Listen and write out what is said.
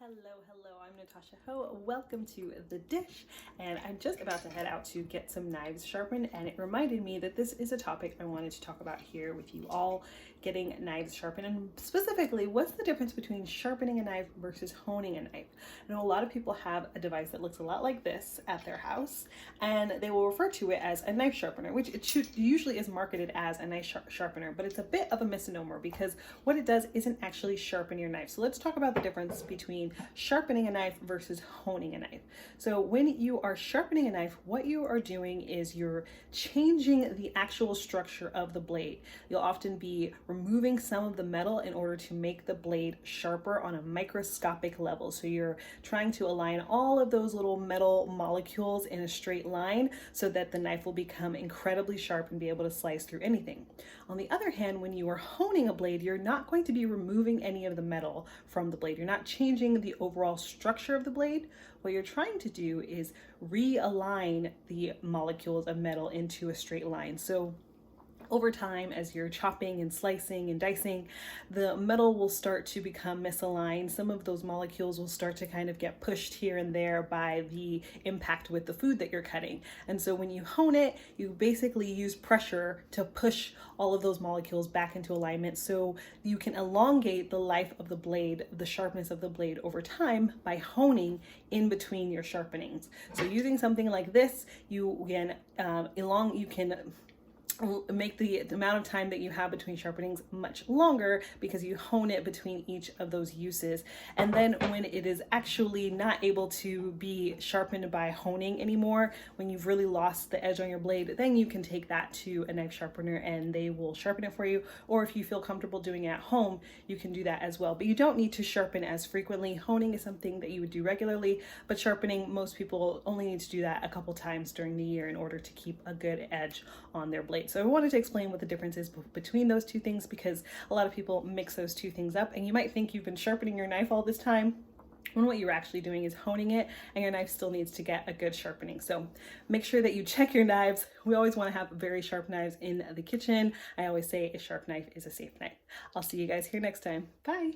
Hello, I'm Natasha Ho. Welcome to The Dish, and I'm just about to head out to get some knives sharpened, and it reminded me that this is a topic I wanted to talk about here with you all, getting knives sharpened, and specifically, what's the difference between sharpening a knife versus honing a knife? I know a lot of people have a device that looks a lot like this at their house, and they will refer to it as a knife sharpener, which usually is marketed as a knife sharpener, but it's a bit of a misnomer because what it does isn't actually sharpen your knife. So let's talk about the difference between sharpening a knife versus honing a knife. So when you are sharpening a knife, what you are doing is you're changing the actual structure of the blade. You'll often be removing some of the metal in order to make the blade sharper on a microscopic level. So you're trying to align all of those little metal molecules in a straight line so that the knife will become incredibly sharp and be able to slice through anything. On the other hand, when you are honing a blade, you're not going to be removing any of the metal from the blade. You're not changing the overall structure of the blade. What you're trying to do is realign the molecules of metal into a straight line. So over time, as you're chopping and slicing and dicing, the metal will start to become misaligned. Some of those molecules will start to kind of get pushed here and there by the impact with the food that you're cutting. And so when you hone it, you basically use pressure to push all of those molecules back into alignment so you can elongate the life of the blade, the sharpness of the blade over time by honing in between your sharpenings. So using something like this, you can make the amount of time that you have between sharpenings much longer because you hone it between each of those uses. And then when it is actually not able to be sharpened by honing anymore, when you've really lost the edge on your blade, then you can take that to a knife sharpener and they will sharpen it for you. Or if you feel comfortable doing it at home, you can do that as well. But you don't need to sharpen as frequently. Honing is something that you would do regularly, but sharpening, most people only need to do that a couple times during the year in order to keep a good edge on their blade. So I wanted to explain what the difference is between those two things because a lot of people mix those two things up, and you might think you've been sharpening your knife all this time when what you're actually doing is honing it, and your knife still needs to get a good sharpening. So make sure that you check your knives. We always want to have very sharp knives in the kitchen. I always say a sharp knife is a safe knife. I'll see you guys here next time. Bye.